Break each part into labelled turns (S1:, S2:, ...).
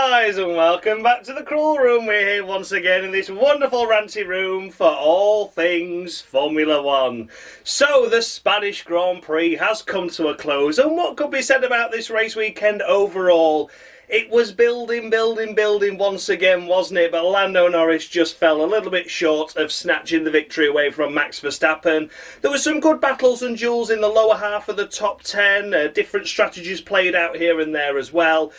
S1: guys, and welcome back to the Crawl Room. We're here once again in this wonderful ranty room for all things Formula One. So the Spanish Grand Prix has come to a close, and what could be said about this race weekend overall? It was building once again, wasn't it? But Lando Norris just fell a little bit short of snatching the victory away from Max Verstappen. There were some good battles and duels in the lower half of the top 10. Different strategies played out here and there as well.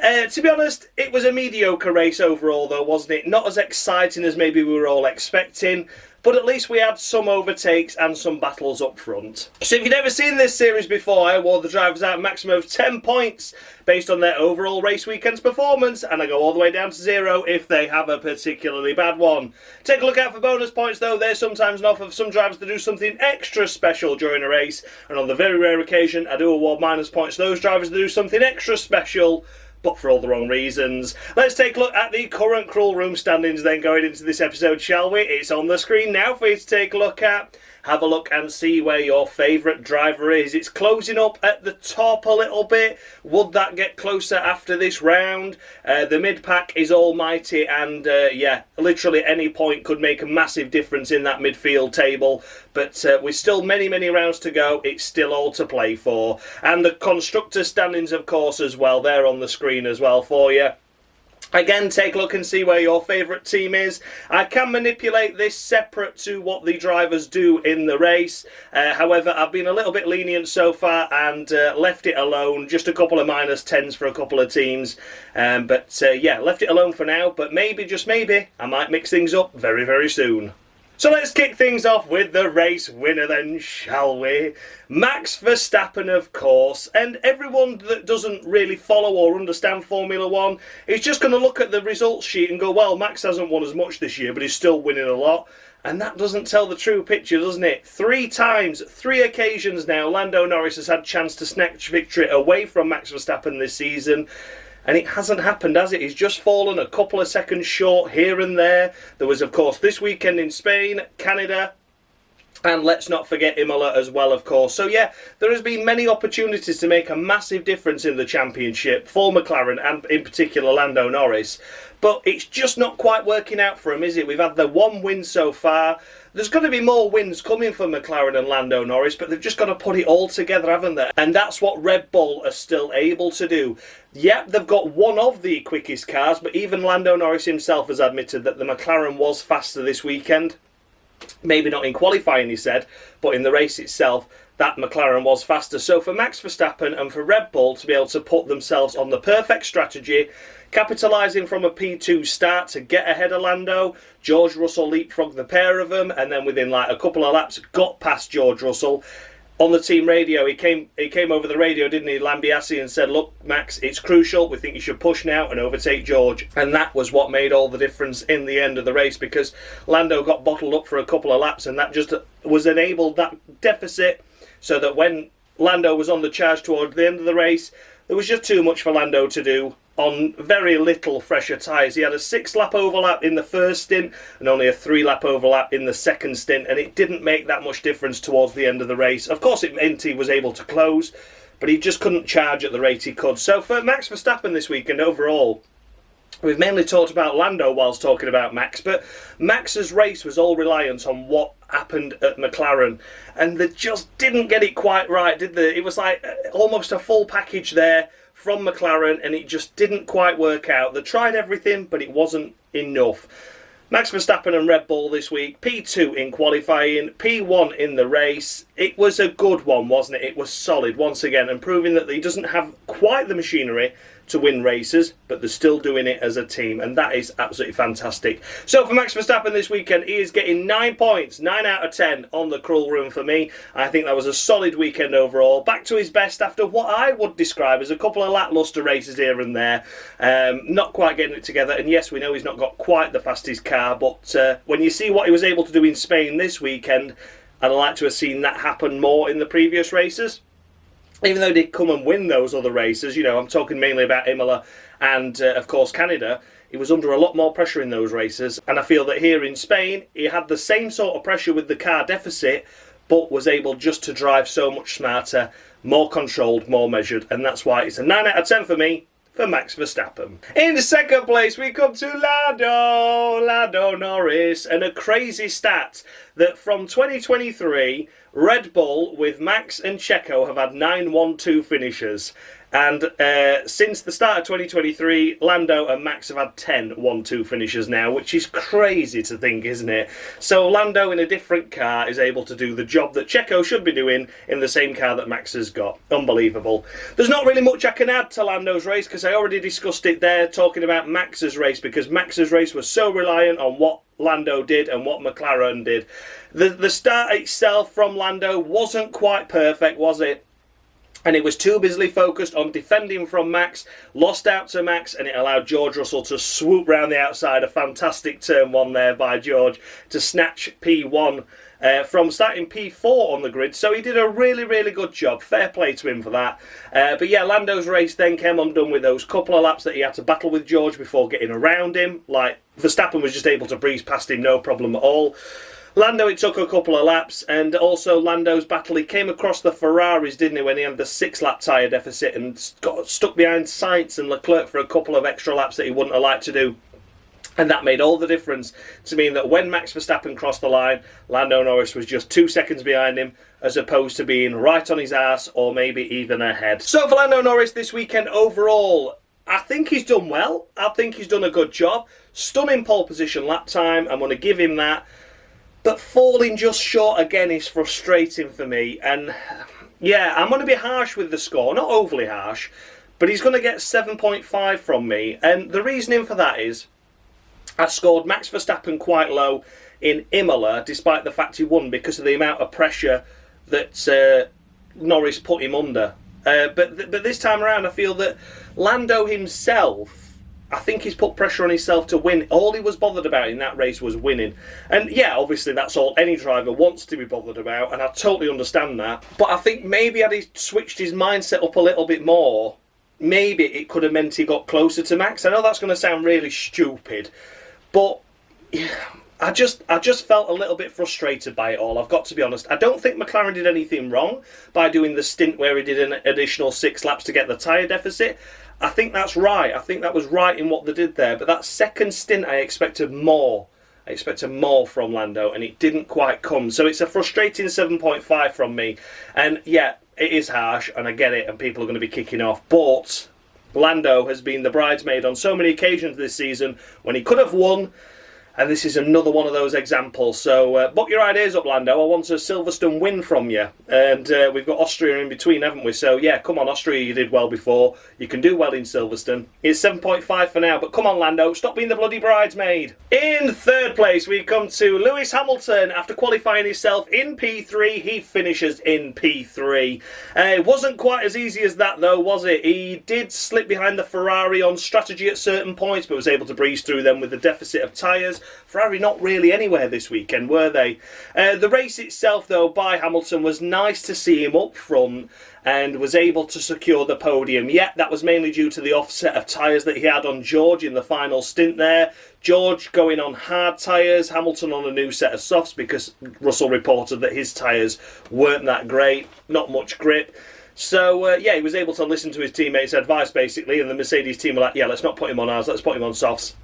S1: To be honest, it was a mediocre race overall though, wasn't it? Not as exciting as maybe we were all expecting, but at least we had some overtakes and some battles up front. So if you've never seen this series before, I award the drivers out a maximum of 10 points based on their overall race weekend's performance, and I go all the way down to 0 if they have a particularly bad one. Take a look out for bonus points though. They're sometimes enough of some drivers to do something extra special during a race, and on the very rare occasion I do award minus points to those drivers to do something extra special, but for all the wrong reasons. Let's take a look at the current Crawl Room standings then going into this episode, shall we? It's on the screen now for you to take a look at. Have a look and see where your favourite driver is. It's closing up at the top a little bit. Would that get closer after this round? The mid-pack is almighty, and yeah, literally any point could make a massive difference in that midfield table. But with still many rounds to go, it's still all to play for. And the constructor standings, of course, as well. They're on the screen as well for you. Again, take a look and see where your favourite team is. I can manipulate this separate to what the drivers do in the race. However, I've been a little bit lenient so far and left it alone. Just a couple of minus 10s for a couple of teams. Yeah, left it alone for now. But maybe, just maybe, I might mix things up very soon. So let's kick things off with the race winner then, shall we? Max Verstappen, of course, and everyone that doesn't really follow or understand Formula One is just going to look at the results sheet and go, well, Max hasn't won as much this year, but he's still winning a lot. And that doesn't tell the true picture, doesn't it? 3 times, 3 occasions now, Lando Norris has had a chance to snatch victory away from Max Verstappen this season. And it hasn't happened, has it? He's just fallen a couple of seconds short here and there. There was, of course, this weekend in Spain, Canada, and let's not forget Imola as well, of course. So yeah, there has been many opportunities to make a massive difference in the championship for McLaren and in particular Lando Norris. But it's just not quite working out for him, is it? We've had the 1 win so far. There's going to be more wins coming for McLaren and Lando Norris, but they've just got to put it all together, haven't they? And that's what Red Bull are still able to do. Yep, they've got one of the quickest cars, but even Lando Norris himself has admitted that the McLaren was faster this weekend. Maybe not in qualifying, he said, but in the race itself, that McLaren was faster. So for Max Verstappen and for Red Bull to be able to put themselves on the perfect strategy, capitalising from a P2 start to get ahead of Lando, George Russell leapfrogged the pair of them, and then within like a couple of laps got past George Russell. On the team radio, he came over the radio, didn't he, Lambiase, and said, look, Max, it's crucial. We think you should push now and overtake George. And that was what made all the difference in the end of the race, because Lando got bottled up for a couple of laps, and that just was enabled that deficit, so that when Lando was on the charge towards the end of the race, there was just too much for Lando to do on very little fresher tyres. He had a 6-lap overlap in the first stint and only a 3-lap overlap in the second stint, and it didn't make that much difference towards the end of the race. Of course, it meant he was able to close, but he just couldn't charge at the rate he could. So for Max Verstappen this weekend overall, we've mainly talked about Lando whilst talking about Max, but Max's race was all reliant on what happened at McLaren, and they just didn't get it quite right, did they? It was like almost a full package there from McLaren, and it just didn't quite work out. They tried everything, but it wasn't enough. Max Verstappen and Red Bull this week, P2 in qualifying, P1 in the race. It was a good one, wasn't it? It was solid once again, and proving that he doesn't have quite the machinery to win races, but they're still doing it as a team, and that is absolutely fantastic. So for Max Verstappen this weekend, he is getting 9 points, 9 out of 10 on the Crawl Room for me. I think that was a solid weekend overall. Back to his best after what I would describe as a couple of lacklustre races here and there. Not quite getting it together, and yes, we know he's not got quite the fastest car, but when you see what he was able to do in Spain this weekend, I'd like to have seen that happen more in the previous races. Even though he did come and win those other races, you know, I'm talking mainly about Imola and, of course, Canada, he was under a lot more pressure in those races. And I feel that here in Spain, he had the same sort of pressure with the car deficit, but was able just to drive so much smarter, more controlled, more measured. And that's why it's a 9 out of 10 for me. for Max Verstappen. In the second place, we come to Lando Norris, and a crazy stat that from 2023, Red Bull with Max and Checo have had 9 1-2 finishes. And since the start of 2023, Lando and Max have had 10 1-2 finishes now, which is crazy to think, isn't it? So Lando in a different car is able to do the job that Checo should be doing in the same car that Max has got. Unbelievable. There's not really much I can add to Lando's race because I already discussed it there talking about Max's race, because Max's race was so reliant on what Lando did and what McLaren did. The start itself from Lando wasn't quite perfect, was it? And it was too busily focused on defending from Max, lost out to Max, and it allowed George Russell to swoop round the outside. A fantastic turn one there by George to snatch P1 from starting P4 on the grid. So he did a really, really good job. Fair play to him for that. But yeah, Lando's race then came undone with those couple of laps that he had to battle with George before getting around him. Like, Verstappen was just able to breeze past him, no problem at all. Lando, it took a couple of laps, and also Lando's battle, he came across the Ferraris, didn't he, when he had the 6-lap tyre deficit and got stuck behind Sainz and Leclerc for a couple of extra laps that he wouldn't have liked to do. And that made all the difference to mean that when Max Verstappen crossed the line, Lando Norris was just 2 seconds behind him, as opposed to being right on his ass or maybe even ahead. So for Lando Norris this weekend overall, I think he's done well. I think he's done a good job. Stunning pole position lap time. I'm going to give him that. But falling just short again is frustrating for me. And yeah, I'm going to be harsh with the score. Not overly harsh. But he's going to get 7.5 from me. And the reasoning for that is I scored Max Verstappen quite low in Imola, despite the fact he won, because of the amount of pressure that Norris put him under. But this time around, I feel that Lando himself, I think he's put pressure on himself to win. All he was bothered about in that race was winning. And yeah, obviously that's all any driver wants to be bothered about, and I totally understand that. But I think maybe had he switched his mindset up a little bit more, maybe it could have meant he got closer to Max. I know that's going to sound really stupid, but yeah, I just felt a little bit frustrated by it all, I've got to be honest. I don't think McLaren did anything wrong by doing the stint where he did an additional 6 laps to get the tyre deficit. I think that's right. I think that was right in what they did there. But that second stint, I expected more. I expected more from Lando, and it didn't quite come. So it's a frustrating 7.5 from me. And yeah, it is harsh, and I get it, and people are going to be kicking off. But Lando has been the bridesmaid on so many occasions this season when he could have won. And this is another one of those examples. So book your ideas up, Lando. I want a Silverstone win from you. And we've got Austria in between, haven't we? So yeah, come on, Austria, you did well before. You can do well in Silverstone. It's 7.5 for now, but come on, Lando, stop being the bloody bridesmaid. In third place, we come to Lewis Hamilton. After qualifying himself in P3, he finishes in P3. It wasn't quite as easy as that, though, was it? He did slip behind the Ferrari on strategy at certain points, but was able to breeze through them with the deficit of tyres. Ferrari not really anywhere this weekend, were they? The race itself, though, by Hamilton was nice to see him up front and was able to secure the podium. Yet that was mainly due to the offset of tyres that he had on George in the final stint there. George going on hard tyres, Hamilton on a new set of softs because Russell reported that his tyres weren't that great, not much grip. So, yeah, he was able to listen to his teammates' advice, basically, and the Mercedes team were like, yeah, let's not put him on ours, let's put him on softs.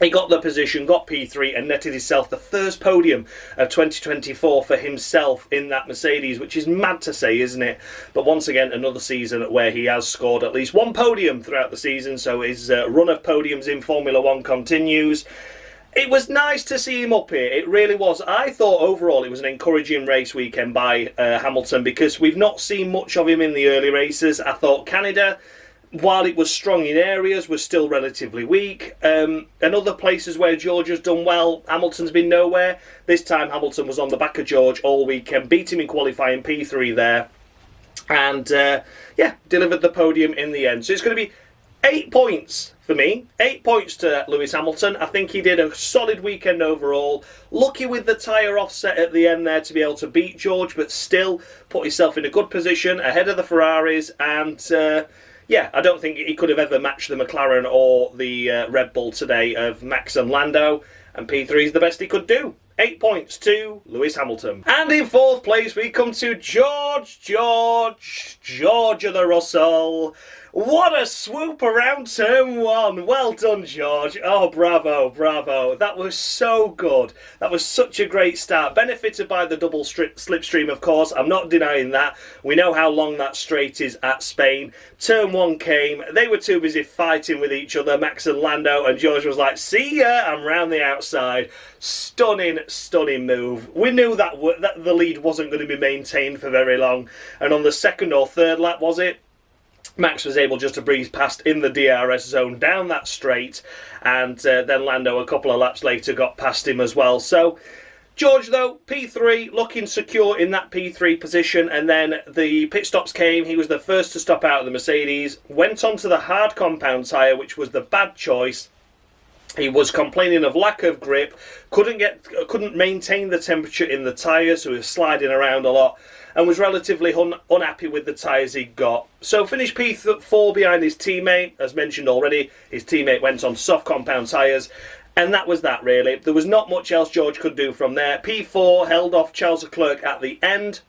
S1: He got the position, got P3, and netted himself the first podium of 2024 for himself in that Mercedes, which is mad to say, isn't it? But once again, another season where he has scored at least one podium throughout the season, so his run of podiums in Formula 1 continues. It was nice to see him up here, it really was. I thought overall it was an encouraging race weekend by Hamilton because we've not seen much of him in the early races. I thought Canada, while it was strong in areas, was still relatively weak. And other places where George has done well, Hamilton's been nowhere. This time Hamilton was on the back of George all weekend, beat him in qualifying P3 there. And, yeah, delivered the podium in the end. So it's going to be 8 points for me. 8 points to Lewis Hamilton. I think he did a solid weekend overall. Lucky with the tyre offset at the end there to be able to beat George, but still put himself in a good position ahead of the Ferraris. And yeah, I don't think he could have ever matched the McLaren or the Red Bull today of Max and Lando. And P3 is the best he could do. 8 points to Lewis Hamilton. And in fourth place, we come to George of the Russell. What a swoop around turn one. Well done, George. Oh, bravo, bravo. That was so good. That was such a great start. Benefited by the double slipstream, of course. I'm not denying that. We know how long that straight is at Spain. Turn one came. They were too busy fighting with each other, Max and Lando, and George was like, see ya, I'm round the outside. Stunning, stunning move. We knew that the lead wasn't going to be maintained for very long. And on the second or third lap, was it? Max was able just to breeze past in the DRS zone down that straight, and then Lando a couple of laps later got past him as well. So George, though, P3, looking secure in that P3 position, and then the pit stops came. He was the first to stop out of the Mercedes, went on to the hard compound tyre, which was the bad choice. He was complaining of lack of grip, couldn't maintain the temperature in the tyres, so he was sliding around a lot, and was relatively unhappy with the tyres he got. So finished P4 behind his teammate. As mentioned already, his teammate went on to soft compound tyres, and that was that really. There was not much else George could do from there. P4 held off Charles Leclerc at the end,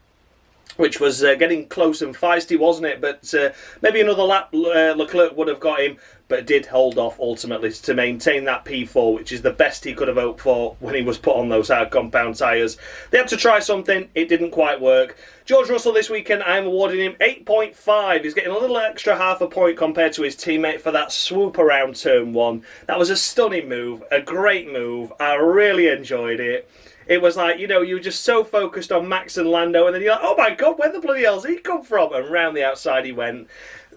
S1: which was getting close and feisty, wasn't it? But maybe another lap Leclerc would have got him, but did hold off ultimately to maintain that P4, which is the best he could have hoped for when he was put on those hard compound tyres. They had to try something, it didn't quite work. George Russell this weekend, I'm awarding him 8.5. He's getting a little extra half a point compared to his teammate for that swoop around turn one. That was a stunning move, a great move. I really enjoyed it. It was like, you know, you were just so focused on Max and Lando, and then you're like, oh my God, where the bloody hell's he come from? And round the outside he went.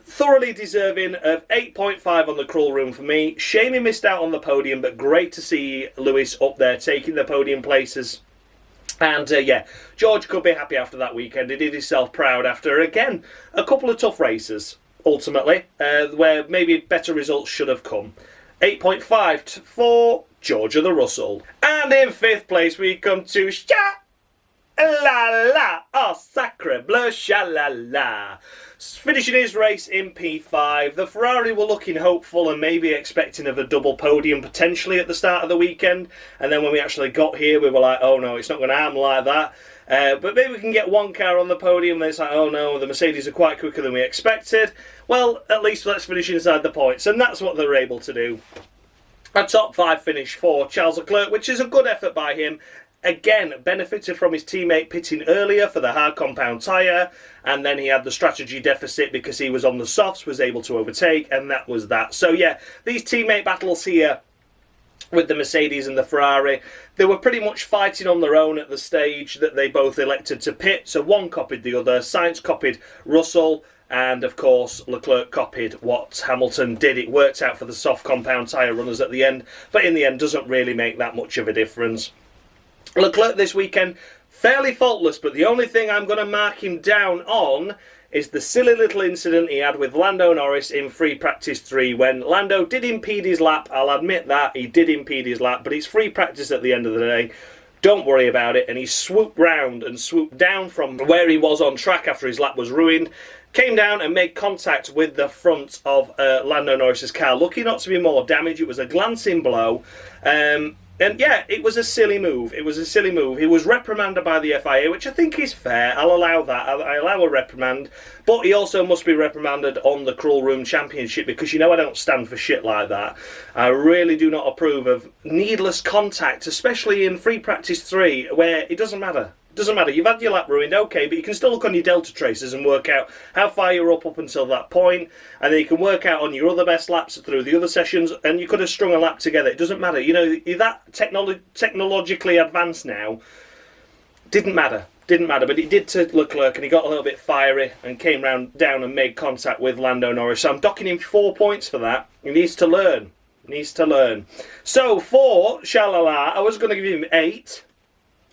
S1: Thoroughly deserving of 8.5 on the crawl room for me. Shame he missed out on the podium, but great to see Lewis up there taking the podium places. And yeah, George could be happy after that weekend. He did himself proud after, again, a couple of tough races, ultimately, where maybe better results should have come. 8.5 for George of the Russell. And in fifth place we come to Sha-la-la, oh sacre bleu, sha-la-la. Finishing his race in P5, the Ferrari were looking hopeful and maybe expecting of a double podium potentially at the start of the weekend. And then when we actually got here, we were like, oh no, it's not going to happen like that. But maybe we can get one car on the podium. Then it's like, oh no, the Mercedes are quite quicker than we expected. Well, at least let's finish inside the points. And that's what they're able to do. A top 5 finish for Charles Leclerc, which is a good effort by him. Again, benefited from his teammate pitting earlier for the hard compound tyre, and then he had the strategy deficit because he was on the softs, was able to overtake, and that was that. So yeah, these teammate battles here with the Mercedes and the Ferrari, they were pretty much fighting on their own at the stage that they both elected to pit. So one copied the other. Sainz copied Russell, and of course Leclerc copied what Hamilton did. It worked out for the soft compound tyre runners at the end, but in the end doesn't really make that much of a difference. Leclerc this weekend, fairly faultless, but the only thing I'm going to mark him down on is the silly little incident he had with Lando Norris in free practice 3 when Lando did impede his lap. I'll admit that, he did impede his lap, but it's free practice at the end of the day. Don't worry about it. And he swooped round and swooped down from where he was on track after his lap was ruined, came down and made contact with the front of Lando Norris's car. Lucky not to be more damage. It was a glancing blow. And yeah, it was a silly move. It was a silly move. He was reprimanded by the FIA, which I think is fair. I'll allow that. I allow a reprimand. But he also must be reprimanded on the Crawl Room Championship because, you know, I don't stand for shit like that. I really do not approve of needless contact, especially in free practice 3, where it doesn't matter. Doesn't matter, you've had your lap ruined, okay, but you can still look on your delta tracers and work out how far you're up until that point, and then you can work out on your other best laps through the other sessions, and you could have strung a lap together. It doesn't matter, you know, you're that technologically advanced now. Didn't matter, but it did to Leclerc, and he got a little bit fiery and came down and made contact with Lando Norris. So I'm docking him 4 points for that. He needs to learn. So for Shalala, I was going to give him 8.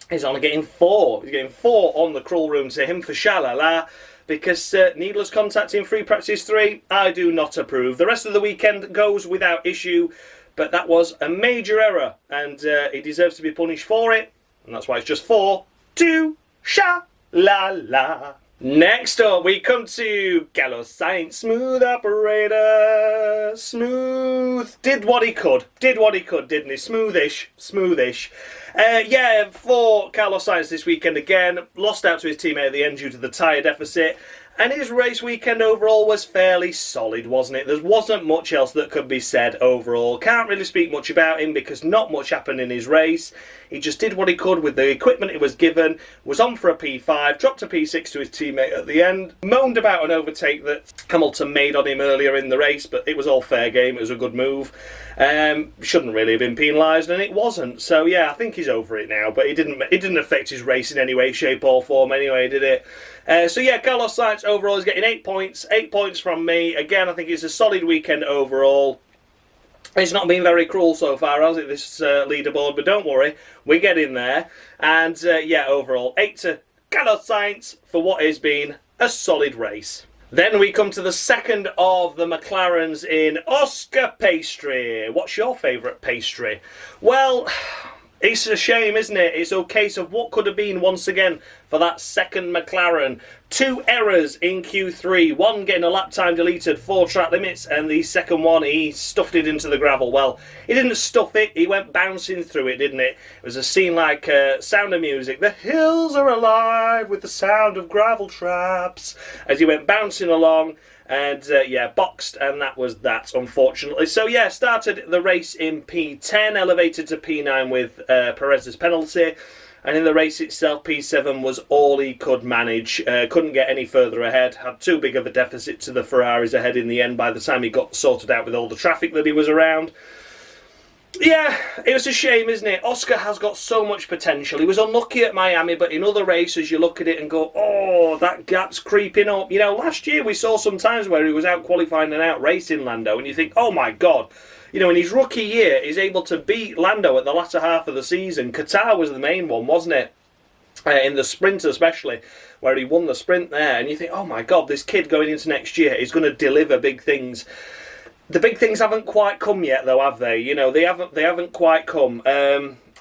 S1: He's only getting 4. He's getting 4 on the crawl room to him for Shalala, because needless contact in free practice 3, I do not approve. The rest of the weekend goes without issue, but that was a major error, and he deserves to be punished for it, and that's why it's just 4 to Shalala. Next up, we come to Carlos Sainz, smooth operator, smooth. Did what he could, didn't he? Smoothish. Yeah, for Carlos Sainz this weekend again, lost out to his teammate at the end due to the tyre deficit. And his race weekend overall was fairly solid, wasn't it? There wasn't much else that could be said overall. Can't really speak much about him because not much happened in his race. He just did what he could with the equipment he was given, was on for a P5, dropped a P6 to his teammate at the end, moaned about an overtake that Hamilton made on him earlier in the race, but it was all fair game, it was a good move. Shouldn't really have been penalised, and it wasn't. So yeah, I think he's over it now, but it didn't affect his race in any way, shape or form anyway, did it? So yeah, Carlos Sainz overall is getting 8 points. 8 points from me. Again, I think it's a solid weekend overall. It's not been very cruel so far, has it, this leaderboard? But don't worry, we're getting there. And yeah, overall, 8 to Carlos Sainz for what has been a solid race. Then we come to the second of the McLarens in Oscar Piastri. What's your favourite pastry? Well, it's a shame, isn't it? It's a case of what could have been once again for that second McLaren. 2 errors in Q3. One getting a lap time deleted, 4 track limits, and the second one, he stuffed it into the gravel. Well, he didn't stuff it, he went bouncing through it, didn't it? It was a scene like Sound of Music. The hills are alive with the sound of gravel traps. As he went bouncing along. And yeah, boxed, and that was that, unfortunately. So yeah, started the race in P10, elevated to P9 with Perez's penalty. And in the race itself, P7 was all he could manage. Couldn't get any further ahead. Had too big of a deficit to the Ferraris ahead in the end by the time he got sorted out with all the traffic that he was around. Yeah, it was a shame, isn't it? Oscar has got so much potential. He was unlucky at Miami, but in other races you look at it and go, oh, that gap's creeping up. You know, last year we saw some times where he was out qualifying and out racing Lando, and you think, oh my God. You know, in his rookie year, he's able to beat Lando at the latter half of the season. Qatar was the main one, wasn't it? In the sprint especially, where he won the sprint there, and you think, oh my God, this kid going into next year is going to deliver big things. The big things haven't quite come yet, though, have they? You know, they haven't quite come.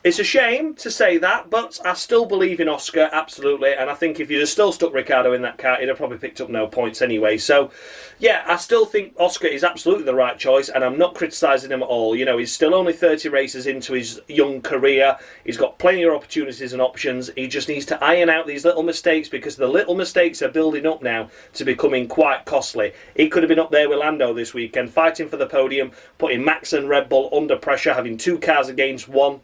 S1: It's a shame to say that, but I still believe in Oscar, absolutely. And I think if you'd have still stuck Ricciardo in that car, he'd have probably picked up no points anyway. So, yeah, I still think Oscar is absolutely the right choice, and I'm not criticising him at all. You know, he's still only 30 races into his young career. He's got plenty of opportunities and options. He just needs to iron out these little mistakes, because the little mistakes are building up now to becoming quite costly. He could have been up there with Lando this weekend, fighting for the podium, putting Max and Red Bull under pressure, having 2 cars against 1.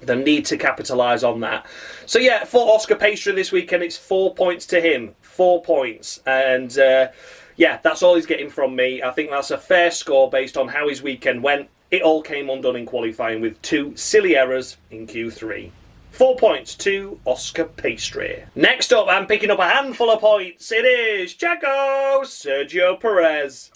S1: They need to capitalise on that. So yeah, for Oscar Piastri this weekend, it's 4 points to him. 4 points. And yeah, that's all he's getting from me. I think that's a fair score based on how his weekend went. It all came undone in qualifying with 2 silly errors in Q3. 4 points to Oscar Piastri. Next up, I'm picking up a handful of points. It is Checo Sergio Perez.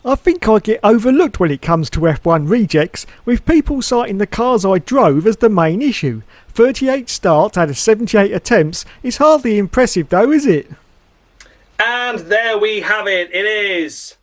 S2: I think I get overlooked when it comes to F1 rejects, with people citing the cars I drove as the main issue. 38 starts out of 78 attempts is hardly impressive though, is it?
S1: And there we have it. It is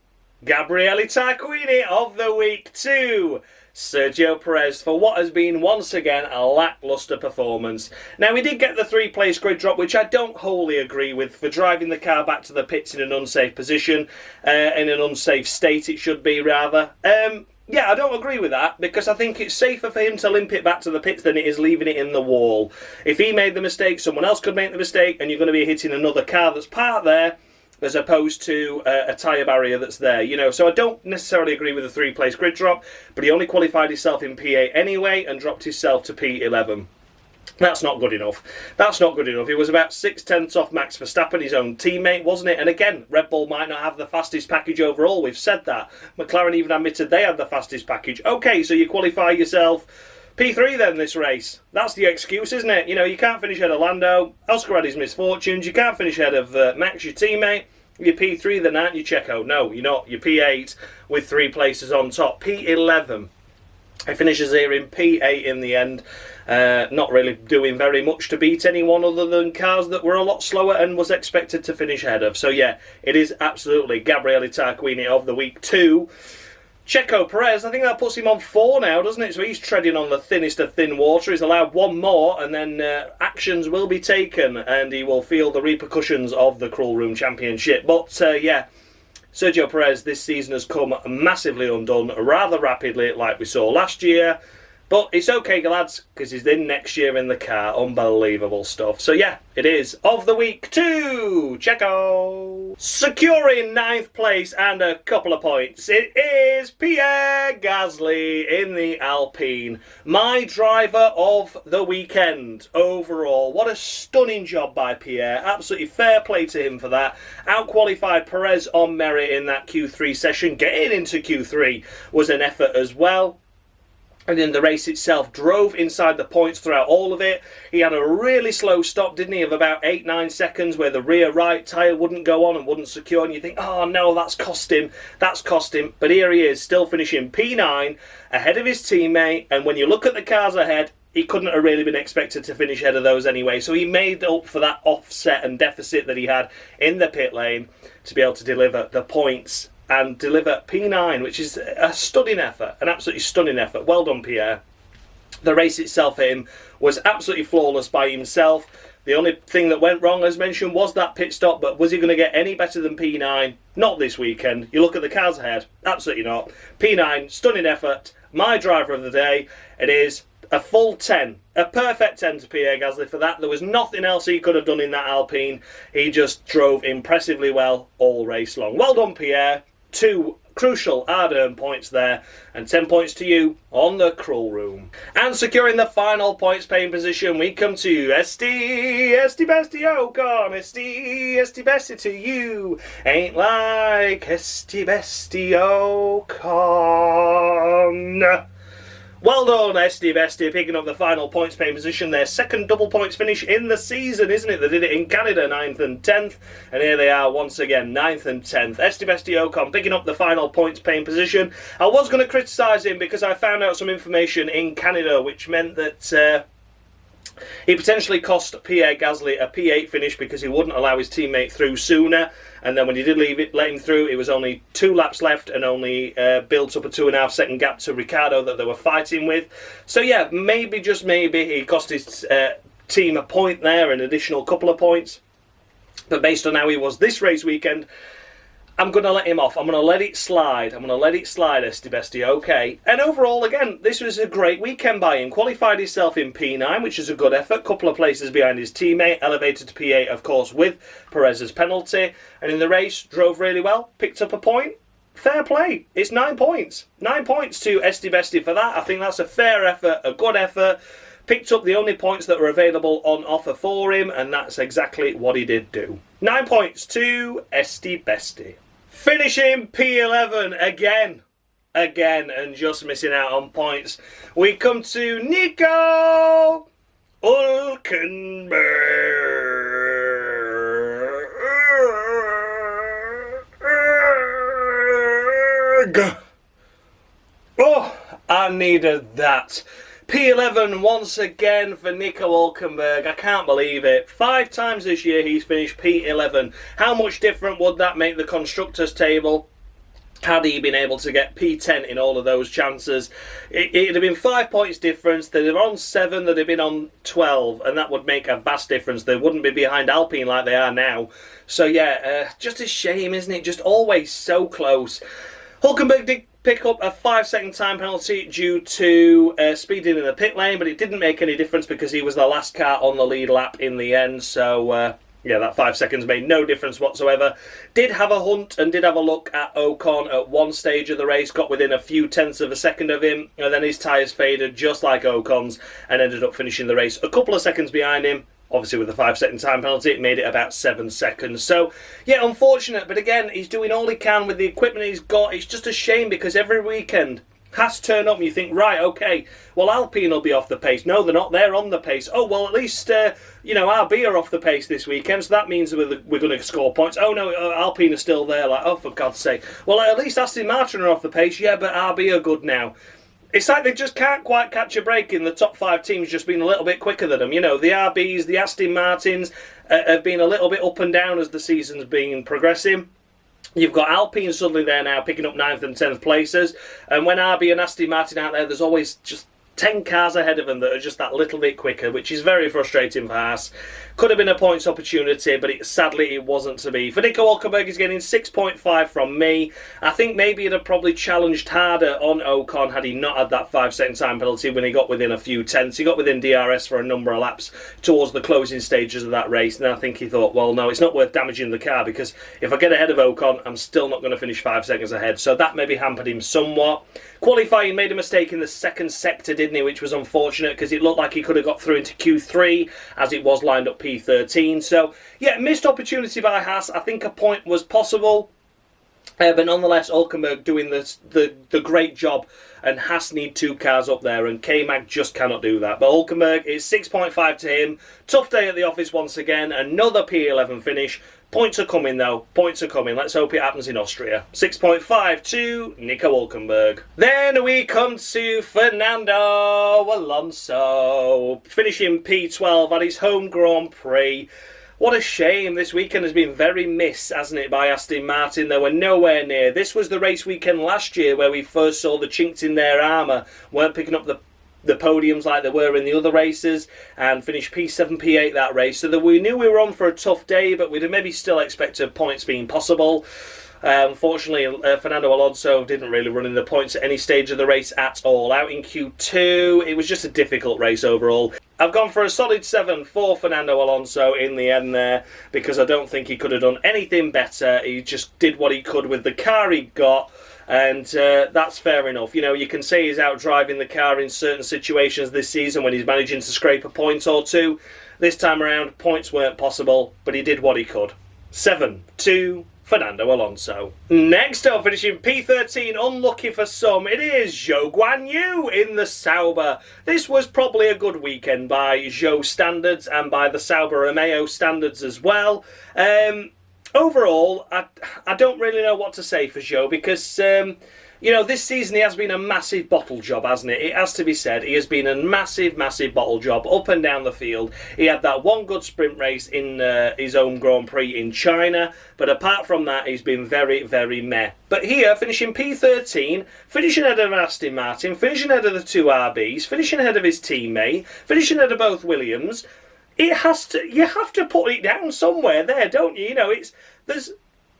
S1: Gabriele Tarquini of the week 2. Sergio Perez for what has been once again a lacklustre performance. Now, we did get the 3-place grid drop, which I don't wholly agree with, for driving the car back to the pits in an unsafe position, in an unsafe state it should be rather. Yeah, I don't agree with that, because I think it's safer for him to limp it back to the pits than it is leaving it in the wall. If he made the mistake, someone else could make the mistake, and you're going to be hitting another car that's parked there, as opposed to a tyre barrier that's there, you know. So I don't necessarily agree with the 3-place grid drop, but he only qualified himself in P8 anyway and dropped himself to P11. That's not good enough. That's not good enough. It was about 6/10 off Max Verstappen, his own teammate, wasn't it? And again, Red Bull might not have the fastest package overall. We've said that. McLaren even admitted they had the fastest package. Okay, so you qualify yourself P3 then this race. That's the excuse, isn't it? You know, you can't finish ahead of Lando. Oscar had his misfortunes. You can't finish ahead of Max, your teammate. You're P3 then, aren't you, Checo? No, you're not. You're P8 with 3 places on top. P11. He finishes here in P8 in the end. Not really doing very much to beat anyone other than cars that were a lot slower and was expected to finish ahead of. So yeah, it is absolutely Gabriele Tarquini of the week 2. Checo Perez, I think that puts him on 4 now, doesn't it? So he's treading on the thinnest of thin water. He's allowed 1 more, and then actions will be taken, and he will feel the repercussions of the Cruel Room Championship. But yeah, Sergio Perez this season has come massively undone rather rapidly like we saw last year. But it's okay, lads, because he's in next year in the car. Unbelievable stuff. So yeah, it is of the week to Checo. Securing 9th place and a couple of points, it is Pierre Gasly in the Alpine. My driver of the weekend overall. What a stunning job by Pierre. Absolutely fair play to him for that. Outqualified Perez on merit in that Q3 session. Getting into Q3 was an effort as well. And in the race itself, drove inside the points throughout all of it. He had a really slow stop, didn't he, of about 8-9 seconds where the rear right tyre wouldn't go on and wouldn't secure. And you think, oh no, that's cost him. That's cost him. But here he is, still finishing P9 ahead of his teammate. And when you look at the cars ahead, he couldn't have really been expected to finish ahead of those anyway. So he made up for that offset and deficit that he had in the pit lane to be able to deliver the points and deliver P9, which is a stunning effort, an absolutely stunning effort. Well done, Pierre. The race itself for him was absolutely flawless by himself. The only thing that went wrong, as mentioned, was that pit stop, but was he going to get any better than P9? Not this weekend. You look at the cars ahead, absolutely not. P9, stunning effort. My driver of the day, it is a full 10. A perfect 10 to Pierre Gasly for that. There was nothing else he could have done in that Alpine. He just drove impressively well all race long. Well done, Pierre. 2 crucial hard-earned points there, and 10 points to you on the crawl room. And securing the final points paying position, we come to Esti Bestie Ocon. Esti Bestie to you. Ain't like Esti Bestie Ocon. Well done, Esti Bestie, picking up the final points paying position. Their second double points finish in the season, isn't it? They did it in Canada, 9th and 10th. And here they are once again, 9th and 10th. Esti Bestie Ocon picking up the final points paying position. I was going to criticise him because I found out some information in Canada which meant that he potentially cost Pierre Gasly a P8 finish because he wouldn't allow his teammate through sooner. And then when he did let him through, it was only 2 laps left and only built up a 2.5 second gap to Ricciardo that they were fighting with. So yeah, maybe, just maybe, he cost his team a point there, an additional couple of points. But based on how he was this race weekend, I'm going to let him off. I'm going to let it slide. Esti Bestie, okay. And overall, again, this was a great weekend by him. Qualified himself in P9, which is a good effort. Couple of places behind his teammate. Elevated to P8, of course, with Perez's penalty. And in the race, drove really well. Picked up a point. Fair play. It's 9 points. 9 points to Esti Bestie for that. I think that's a fair effort, a good effort. Picked up the only points that were available on offer for him, and that's exactly what he did do. 9 points to Esti Bestie. Finishing P11 again, and just missing out on points. We come to Nico Hulkenberg. Oh, I needed that. P11 once again for Nico Hulkenberg. I can't believe it. 5 times this year he's finished P11. How much different would that make the Constructors' table had he been able to get P10 in all of those chances? It'd have been 5 points difference. They'd have been on 7, they'd have been on 12, and that would make a vast difference. They wouldn't be behind Alpine like they are now. So yeah, just a shame, isn't it? Just always so close. Hulkenberg did pick up a 5-second time penalty due to speeding in the pit lane, but it didn't make any difference because he was the last car on the lead lap in the end. So yeah, that 5 seconds made no difference whatsoever. Did have a hunt and did have a look at Ocon at one stage of the race, got within a few tenths of a second of him, and then his tyres faded just like Ocon's and ended up finishing the race a couple of seconds behind him. Obviously, with the 5-second time penalty, it made it about 7 seconds. So, yeah, unfortunate. But again, he's doing all he can with the equipment he's got. It's just a shame because every weekend has to turn up and you think, right, okay, well, Alpine will be off the pace. No, they're not. They're on the pace. Oh, well, at least, RB are off the pace this weekend, so that means we're going to score points. Oh, no, Alpine are still there. Like, oh, for God's sake. Well, at least Aston Martin are off the pace. Yeah, but RB are good now. It's like they just can't quite catch a break in the top 5 teams just being a little bit quicker than them. You know, the RBs, the Aston Martins have been a little bit up and down as the season's been progressing. You've got Alpine suddenly there now picking up 9th and 10th places. And when RB and Aston Martin out there, there's always just 10 cars ahead of him that are just that little bit quicker, which is very frustrating for Haas. Could have been a points opportunity, but sadly it wasn't to be. For Nico Hulkenberg, he's getting 6.5 from me. I think maybe he'd have probably challenged harder on Ocon had he not had that 5-second time penalty when he got within a few tenths. He got within DRS for a number of laps towards the closing stages of that race, and I think he thought, well, no, it's not worth damaging the car, because if I get ahead of Ocon, I'm still not going to finish 5 seconds ahead. So that maybe hampered him somewhat. Qualifying, made a mistake in the second sector, didn't he, which was unfortunate because it looked like he could have got through into Q3 as it was lined up P13. So, yeah, missed opportunity by Haas. I think a point was possible. But nonetheless, Hulkenberg doing the great job, and Haas need 2 cars up there, and K-Mag just cannot do that. But Hulkenberg, it's 6.5 to him. Tough day at the office once again. Another P11 finish. Points are coming though. Points are coming. Let's hope it happens in Austria. 6.5 to Nico Hulkenberg. Then we come to Fernando Alonso, finishing P12 at his home Grand Prix. What a shame. This weekend has been very missed, hasn't it, by Aston Martin? They were nowhere near. This was the race weekend last year where we first saw the chinks in their armour. Weren't picking up the podiums like they were in the other races, and finished P7, P8 that race. So that we knew we were on for a tough day, but we'd maybe still expected points being possible. Unfortunately, Fernando Alonso didn't really run in the points at any stage of the race at all. Out in Q2, it was just a difficult race overall. I've gone for a solid 7 for Fernando Alonso in the end there, because I don't think he could have done anything better. He just did what he could with the car he got, and that's fair enough. You know, you can say he's out driving the car in certain situations this season when he's managing to scrape a point or two. This time around, points weren't possible, but he did what he could. 7 to Fernando Alonso. Next up, finishing P13, unlucky for some, it is Zhou Guanyu in the Sauber. This was probably a good weekend by Zhou standards and by the Sauber Romeo standards as well. Overall, I don't really know what to say for Zhou, because you know, this season he has been a massive bottle job, hasn't it? It has to be said. He has been a massive, massive bottle job up and down the field. He had that one good sprint race in his own Grand Prix in China, but apart from that, he's been very, very meh. But here, finishing P13, finishing ahead of Aston Martin, finishing ahead of the 2 RBs, finishing ahead of his teammate, finishing ahead of both Williams, you have to put it down somewhere there, don't you? You know,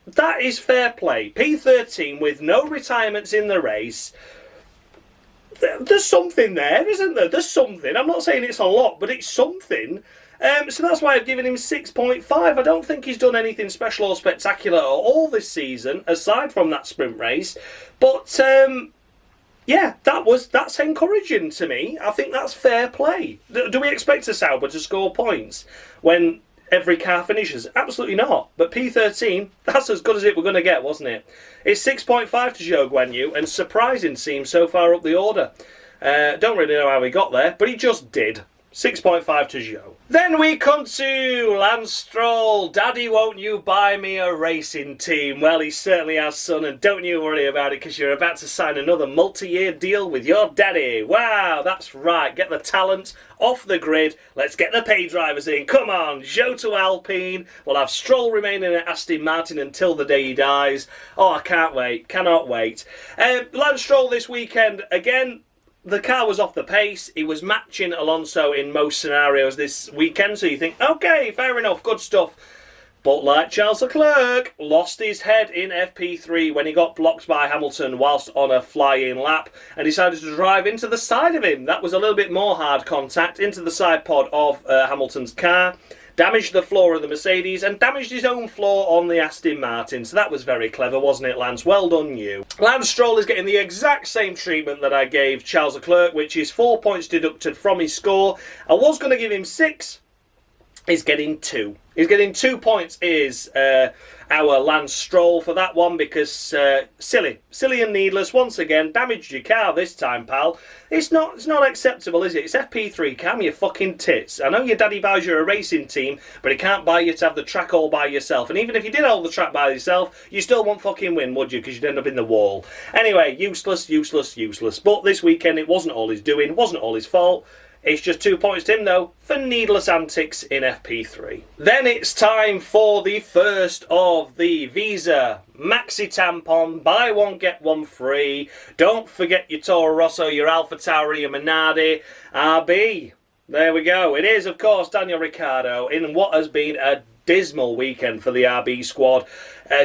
S1: that is fair play. P13 with no retirements in the race. There's something there, isn't there? There's something. I'm not saying it's a lot, but it's something. So that's why I've given him 6.5. I don't think he's done anything special or spectacular at all this season, aside from that sprint race. But yeah, that's encouraging to me. I think that's fair play. Do we expect a Sauber to score points when every car finishes? Absolutely not. But P13, that's as good as it we're going to get, wasn't it? It's 6.5 to Zhou Guanyu, and surprising seems so far up the order. Don't really know how he got there, but he just did. 6.5 to Zhou. Then we come to Lance Stroll. Daddy, won't you buy me a racing team? Well, he certainly has, son, and don't you worry about it, because you're about to sign another multi-year deal with your daddy. Wow, that's right. Get the talent off the grid. Let's get the pay drivers in. Come on, Zhou to Alpine. We'll have Stroll remaining at Aston Martin until the day he dies. Oh, I can't wait. Cannot wait. Lance Stroll this weekend, again, the car was off the pace. He was matching Alonso in most scenarios this weekend, so you think, okay, fair enough, good stuff. But like Charles Leclerc, lost his head in FP3 when he got blocked by Hamilton whilst on a fly-in lap and decided to drive into the side of him. That was a little bit more hard contact into the side pod of Hamilton's car. Damaged the floor of the Mercedes and damaged his own floor on the Aston Martin. So that was very clever, wasn't it, Lance? Well done, you. Lance Stroll is getting the exact same treatment that I gave Charles Leclerc, which is 4 points deducted from his score. I was going to give him 6. He's getting 2. He's getting 2 points, is our Lance Stroll for that one, because silly and needless. Once again, damaged your car this time, pal. It's not acceptable, is it? It's FP3, calm your fucking tits. I know your daddy buys you a racing team, but he can't buy you to have the track all by yourself. And even if you did hold the track by yourself, you still won't fucking win, would you? Because you'd end up in the wall. Anyway, useless. But this weekend, it wasn't all his doing, wasn't all his fault. It's just 2 points to him, though, for needless antics in FP3. Then it's time for the first of the Visa Maxi Tampon. Buy one, get one free. Don't forget your Toro Rosso, your Alpha Tauri, your Minardi, RB. There we go. It is, of course, Daniel Ricciardo in what has been a dismal weekend for the RB squad.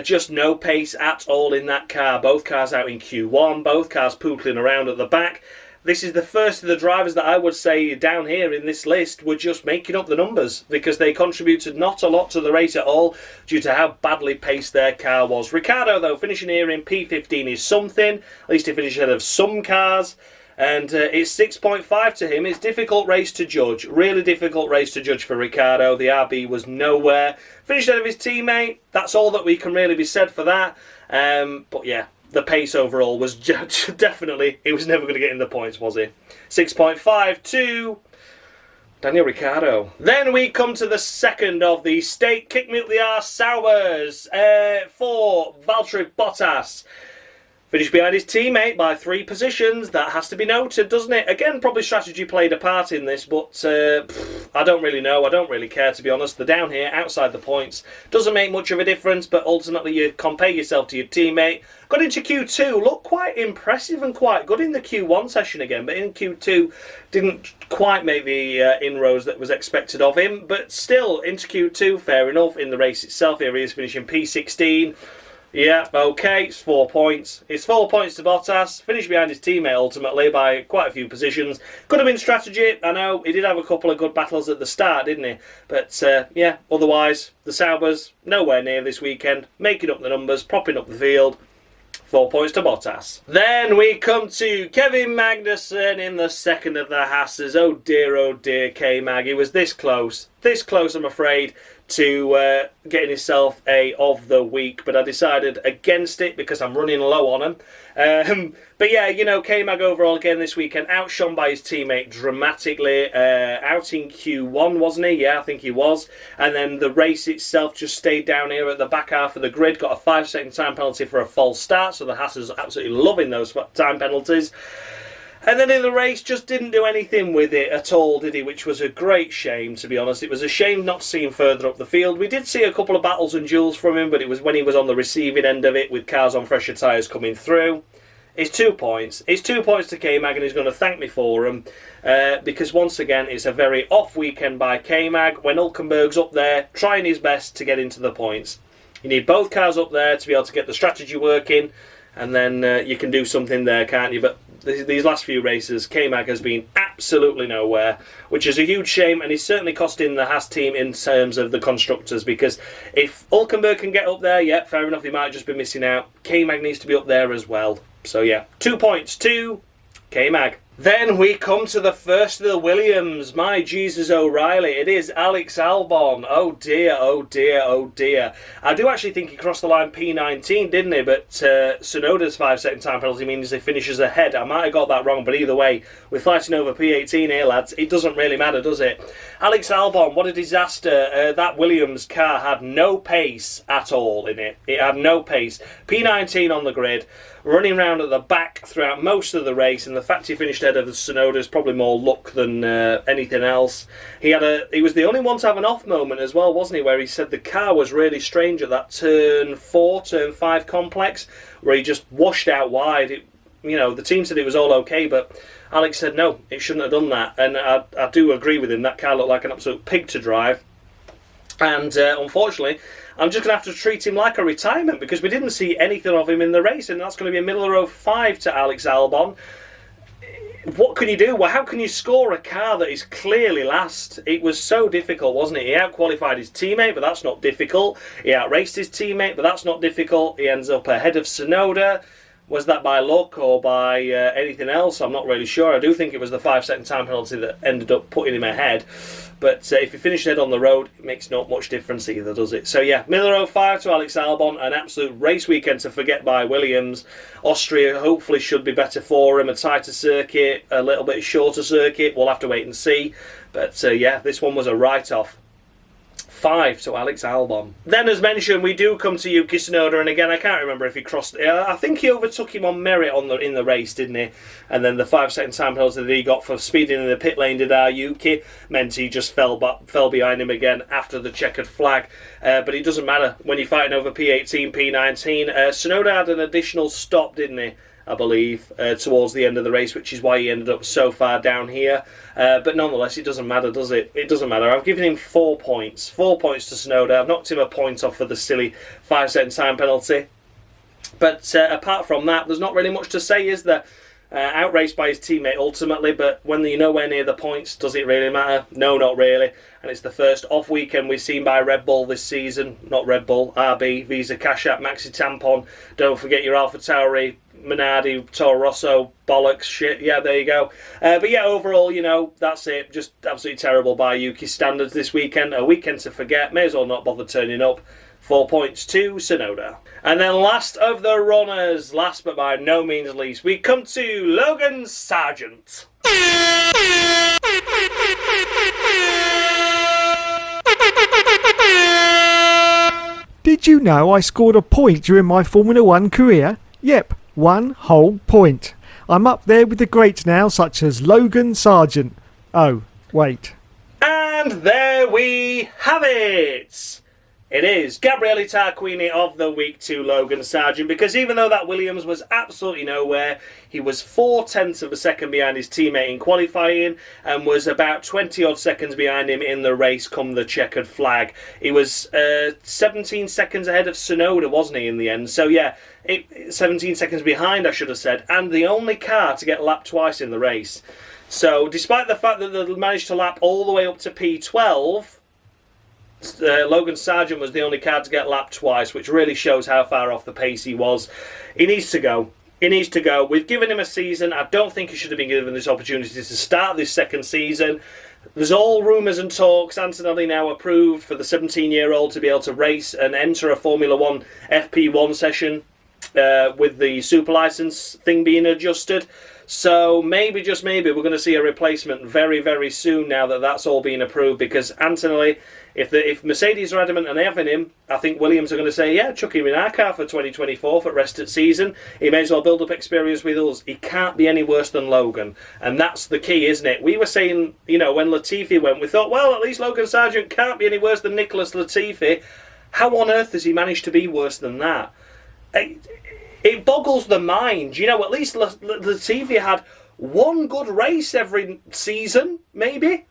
S1: Just no pace at all in that car. Both cars out in Q1, both cars pootling around at the back. This is the first of the drivers that I would say down here in this list were just making up the numbers because they contributed not a lot to the race at all due to how badly paced their car was. Ricciardo, though, finishing here in P15 is something. At least he finished ahead of some cars. And it's 6.5 to him. It's difficult race to judge. Really difficult race to judge for Ricciardo. The RB was nowhere. Finished ahead of his teammate. That's all that we can really be said for that. But yeah, the pace overall was definitely, he was never going to get in the points, was he? 6.5 to Daniel Ricciardo. Then we come to the second of the state kick me up the arse sours for Valtteri Bottas. Finished behind his teammate by 3 positions. That has to be noted, doesn't it? Again, probably strategy played a part in this, but I don't really know. I don't really care, to be honest. They're down here, outside the points. Doesn't make much of a difference, but ultimately you compare yourself to your teammate. Got into Q2, looked quite impressive and quite good in the Q1 session again, but in Q2 didn't quite make the inroads that was expected of him. But still, into Q2, fair enough. In the race itself, here he is finishing P16. Yeah, okay, it's 4 points. It's 4 points to Bottas. Finished behind his teammate ultimately by quite a few positions. Could have been strategy. I know he did have a couple of good battles at the start, didn't he? But yeah, otherwise, the Saubers nowhere near this weekend. Making up the numbers, propping up the field. 4 points to Bottas. Then we come to Kevin Magnussen in the second of the Haas's. Oh dear, K-Mag. He was this close, I'm afraid, to getting himself a of the week, but I decided against it because I'm running low on him. But yeah, you know, K-Mag overall again this weekend, outshone by his teammate dramatically. Out in Q1, wasn't he? Yeah, I think he was. And then the race itself just stayed down here at the back half of the grid, got a 5-second time penalty for a false start, so the Haas is absolutely loving those time penalties. And then in the race, just didn't do anything with it at all, did he? Which was a great shame, to be honest. It was a shame not to see him further up the field. We did see a couple of battles and duels from him, but it was when he was on the receiving end of it with cars on fresher tyres coming through. It's 2 points. It's 2 points to K-Mag, and he's going to thank me for them. Because once again, it's a very off weekend by K-Mag when Hulkenberg's up there trying his best to get into the points. You need both cars up there to be able to get the strategy working, and then you can do something there, can't you? But these last few races, K-Mag has been absolutely nowhere, which is a huge shame, and he's certainly costing the Haas team in terms of the constructors, because if Hulkenberg can get up there, yeah, fair enough, he might just be missing out. K-Mag needs to be up there as well. So yeah, 2 points to K-Mag. Then we come to the first of the Williams. My Jesus O'Reilly. It is Alex Albon. Oh dear, oh dear, oh dear. I do actually think he crossed the line P19, didn't he? But Tsunoda's 5-second time penalty means he finishes ahead. I might have got that wrong, but either way, we're fighting over P18 here, lads. It doesn't really matter, does it? Alex Albon, what a disaster. That Williams car had no pace at all in it. It had no pace. P19 on the grid, running around at the back throughout most of the race, and the fact he finished ahead of the Tsunoda is probably more luck than anything else. He was the only one to have an off moment as well, wasn't he, where he said the car was really strange at that turn 4, turn 5 complex, where he just washed out wide. The team said it was all okay, but Alex said no, it shouldn't have done that, and I do agree with him. That car looked like an absolute pig to drive, and unfortunately I'm just going to have to treat him like a retirement, because we didn't see anything of him in the race, and that's going to be a middle of row 5 to Alex Albon. What can you do? Well, how can you score a car that is clearly last? It was so difficult, wasn't it? He outqualified his teammate, but that's not difficult. He outraced his teammate, but that's not difficult. He ends up ahead of Tsunoda. Was that by luck or by anything else? I'm not really sure. I do think it was the 5-second time penalty that ended up putting him ahead. But if he finished ahead on the road, it makes not much difference either, does it? So yeah, middle row 5 to Alex Albon. An absolute race weekend to forget by Williams. Austria hopefully should be better for him. A tighter circuit, a little bit shorter circuit. We'll have to wait and see. But yeah, this one was a write-off. 5 to Alex Albon. Then, as mentioned, we do come to Yuki Tsunoda, and again, I can't remember if he crossed. I think he overtook him on merit in the race, didn't he? And then the 5-second time penalty that he got for speeding in the pit lane, did our Yuki, meant he just fell behind him again after the checkered flag. But it doesn't matter when you're fighting over P18, P19. Tsunoda had an additional stop, didn't he? I believe, towards the end of the race, which is why he ended up so far down here. But nonetheless, it doesn't matter, does it? It doesn't matter. I've given him 4 points. 4 points to Tsunoda. I've knocked him a point off for the silly 5-second time penalty. But apart from that, there's not really much to say, is there? Outraced by his teammate ultimately, but when you're nowhere near the points, does it really matter? No, not really. And it's the first off weekend we've seen by Red Bull this season. Not Red Bull, RB, Visa Cash App, Maxi Tampon. Don't forget your Alpha Tauri, Minardi, Toro Rosso, bollocks, shit. Yeah, there you go. But yeah, overall, you know, that's it. Just absolutely terrible by Yuki's standards this weekend. A weekend to forget. May as well not bother turning up. 4 points to Tsunoda. And then last of the runners, last but by no means least, we come to Logan Sergeant.
S2: Did you know I scored a point during my Formula 1 career? Yep, 1 whole point. I'm up there with the greats now, such as Logan Sergeant. Oh, wait.
S1: And there we have it. It is Gabriele Tarquini of the week to Logan Sergeant, because even though that Williams was absolutely nowhere, he was 0.4 of a second behind his teammate in qualifying and was about 20 odd seconds behind him in the race come the checkered flag. He was 17 seconds ahead of Tsunoda, wasn't he, in the end? So yeah, 17 seconds behind, I should have said, and the only car to get lapped twice in the race. So despite the fact that they managed to lap all the way up to P12, Logan Sergeant was the only car to get lapped twice, which really shows how far off the pace he was. He needs to go. He needs to go. We've given him a season. I don't think he should have been given this opportunity to start this second season. There's all rumours and talks. Antonelli now approved for the 17-year-old to be able to race and enter a Formula 1 FP1 session with the super license thing being adjusted. So maybe, just maybe, we're going to see a replacement very, very soon now that that's all being approved, because Antonelli, if Mercedes are adamant and they're having him, I think Williams are going to say, yeah, chuck him in our car for 2024 for rest at season. He may as well build up experience with us. He can't be any worse than Logan. And that's the key, isn't it? We were saying, you know, when Latifi went, we thought, well, at least Logan Sergeant can't be any worse than Nicholas Latifi. How on earth has he managed to be worse than that? It boggles the mind. You know, at least Latifi had one good race every season, maybe.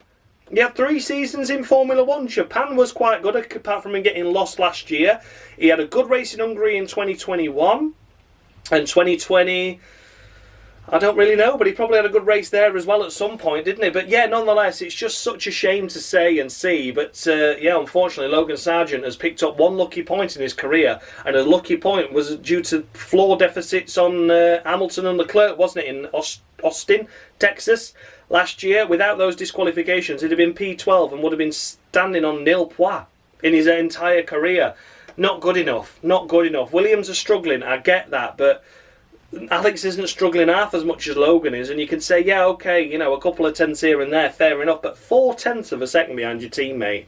S1: He had 3 seasons in Formula 1. Japan was quite good, apart from him getting lost last year. He had a good race in Hungary in 2021. And 2020, I don't really know, but he probably had a good race there as well at some point, didn't he? But yeah, nonetheless, it's just such a shame to say and see. But yeah, unfortunately, Logan Sergeant has picked up one lucky point in his career. And a lucky point was due to floor deficits on Hamilton and Leclerc, wasn't it, in Austin, Texas, last year. Without those disqualifications, he'd have been P12 and would have been standing on nil points in his entire career. Not good enough. Not good enough. Williams are struggling, I get that, but Alex isn't struggling half as much as Logan is, and you can say, yeah, okay, you know, a couple of tenths here and there, fair enough, but 0.4 of a second behind your teammate,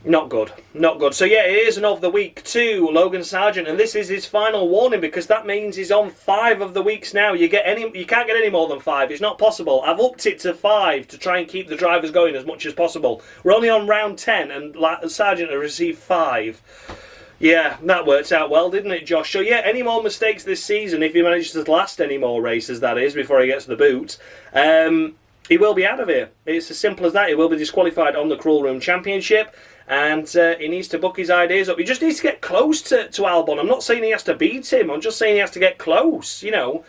S1: not good, not good. So yeah, it is an of the week to Logan Sergeant, and this is his final warning, because that means he's on 5 of the weeks now. You can't get any more than 5. It's not possible. I've upped it to 5 to try and keep the drivers going as much as possible. We're only on round 10, and Sergeant has received 5. Yeah, that worked out well, didn't it, Josh? So yeah, any more mistakes this season, if he manages to last any more races, that is, before he gets the boot, he will be out of here. It's as simple as that. He will be disqualified on the Cruel Room Championship, and he needs to book his ideas up. He just needs to get close to Albon. I'm not saying he has to beat him. I'm just saying he has to get close, you know,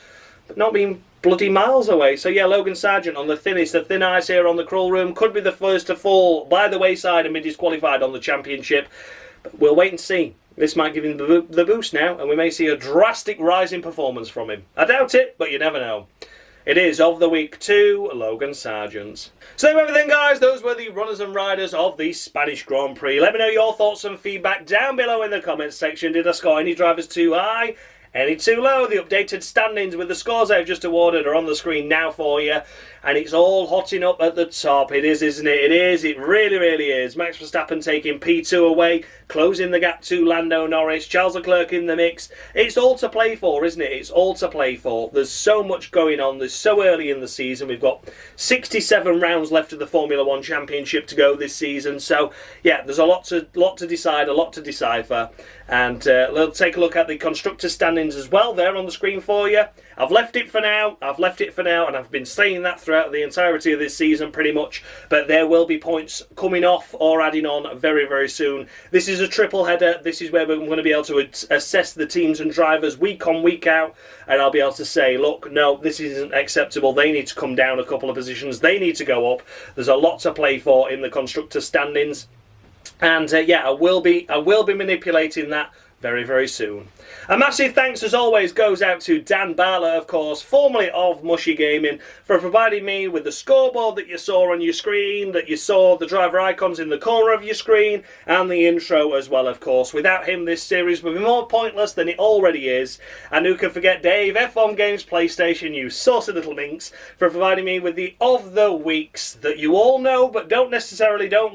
S1: but not being bloody miles away. So yeah, Logan Sergeant on the thin ice here on the Cruel Room, could be the first to fall by the wayside and be disqualified on the championship. But we'll wait and see. This might give him the boost now, and we may see a drastic rise in performance from him. I doubt it, but you never know. It is of the week to Logan Sergeant. So there we have everything, guys. Those were the runners and riders of the Spanish Grand Prix. Let me know your thoughts and feedback down below in the comments section. Did I score any drivers too high? any too low. The updated standings with the scores I've just awarded are on the screen now for you, and it's all hotting up at the top. It is, isn't it? It is. It really, really is. Max Verstappen taking P2 away, closing the gap to Lando Norris, Charles Leclerc in the mix. It's all to play for, isn't it? It's all to play for. There's so much going on. There's so early in the season. We've got 67 rounds left of the Formula One Championship to go this season. So, yeah, there's a lot to decide, a lot to decipher. And let's take a look at the constructors' standings as well. There on the screen for you. I've left it for now, and I've been saying that throughout the entirety of this season pretty much, but there will be points coming off or adding on very, very soon. This is a triple header. This is where we're going to be able to assess the teams and drivers week on, week out, and I'll be able to say, look, no, this isn't acceptable. They need to come down a couple of positions. They need to go up. There's a lot to play for in the constructors' standings. And yeah, I will be manipulating that very, very soon. A massive thanks, as always, goes out to Dan Bartlett, of course, formerly of Mushy Gaming, for providing me with the scoreboard that you saw on your screen, that you saw the driver icons in the corner of your screen, and the intro as well, of course. Without him, this series would be more pointless than it already is. And who can forget Dave, F1 Games PlayStation, you saucy little minx, for providing me with the of the weeks that you all know, but don't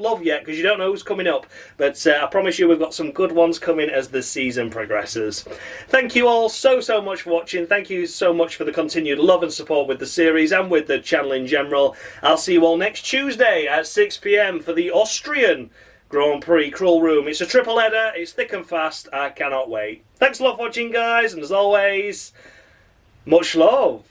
S1: love yet, because you don't know who's coming up. But I promise you we've got some good ones coming as the season progresses. Thank you all so much for watching. Thank you so much for the continued love and support with the series and with the channel in general. I'll see you all next Tuesday at 6 PM for the Austrian Grand Prix Crawl Room. It's a triple header. It's thick and fast. I cannot wait. Thanks a lot for watching, guys, and as always, much love.